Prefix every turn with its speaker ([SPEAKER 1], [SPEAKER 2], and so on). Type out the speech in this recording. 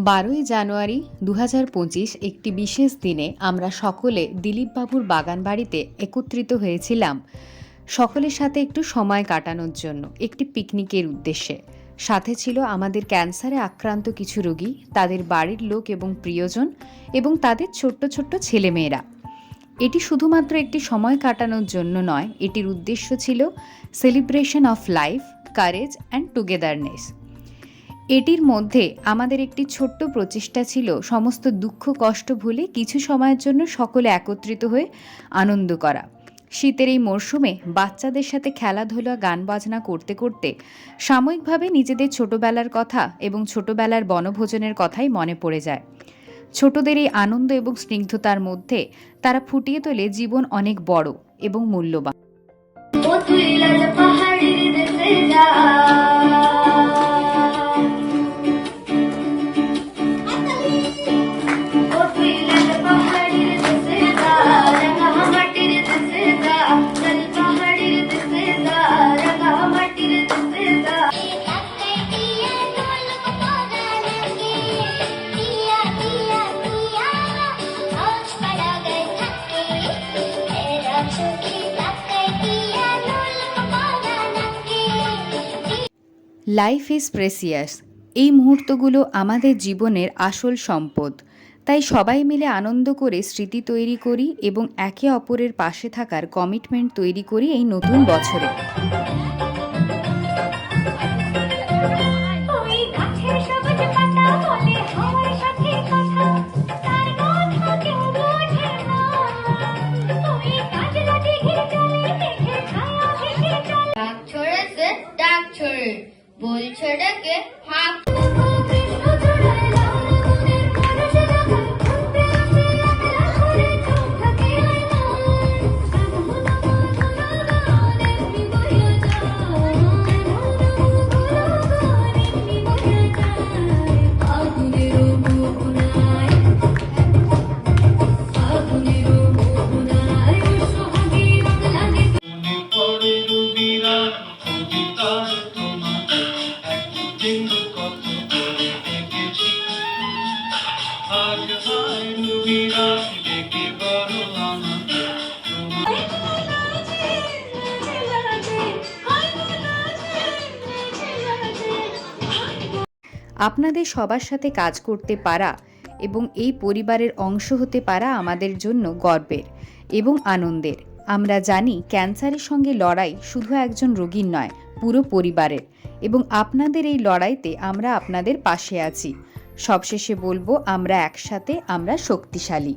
[SPEAKER 1] 12ই জানুয়ারি 2025 একটি বিশেষ দিনে আমরা সকলে দিলীপবাবুর বাগানবাড়িতে একত্রিত হয়েছিলাম সকলের সাথে একটু সময় কাটানোর জন্য একটি পিকনিকের উদ্দেশ্যে। সাথে ছিল আমাদের ক্যান্সারে আক্রান্ত কিছু রোগী, তাদের বাড়ির লোক এবং প্রিয়জন এবং তাদের ছোট্ট ছোট্ট ছেলেমেয়েরা। এটি শুধুমাত্র একটি সময় কাটানোর জন্য নয়, এটির উদ্দেশ্য ছিল celebration of life, courage and togetherness. এটির মধ্যে আমাদের একটি ছোট্ট প্রচেষ্টা ছিল সমস্ত দুঃখ কষ্ট ভুলে কিছু সময়ের জন্য সকলে একত্রিত হয়ে আনন্দ করা। শীতের এই মরশুমে বাচ্চাদের সাথে খেলাধুলা গান বাজনা করতে করতে সাময়িকভাবে নিজেদের ছোটবেলার কথা এবং ছোটবেলার বনভোজনের কথাই মনে পড়ে যায়। ছোটদের এই আনন্দ এবং স্নিগ্ধতার মধ্যে তারা ফুটিয়ে তোলে জীবন অনেক বড় এবং মূল্যবান। Life is precious. এই মুহূর্তগুলো আমাদের জীবনের আসল সম্পদ। তাই সবাই মিলে আনন্দ করে স্মৃতি তৈরি করি এবং একে অপরের পাশে থাকার কমিটমেন্ট তৈরি করি এই নতুন বছরে।
[SPEAKER 2] বলছে ডেকে ফাঁক
[SPEAKER 1] আপনাদের সবার সাথে কাজ করতে পারা এবং এই পরিবারের অংশ হতে পারা আমাদের জন্য গর্বের এবং আনন্দের। আমরা জানি ক্যান্সারের সঙ্গে লড়াই শুধু একজন রোগীর নয়, পুরো পরিবারের, এবং আপনাদের এই লড়াইতে আমরা আপনাদের পাশে আছি। সবশেষে বলবো, আমরা একসাথে, আমরা শক্তিশালী।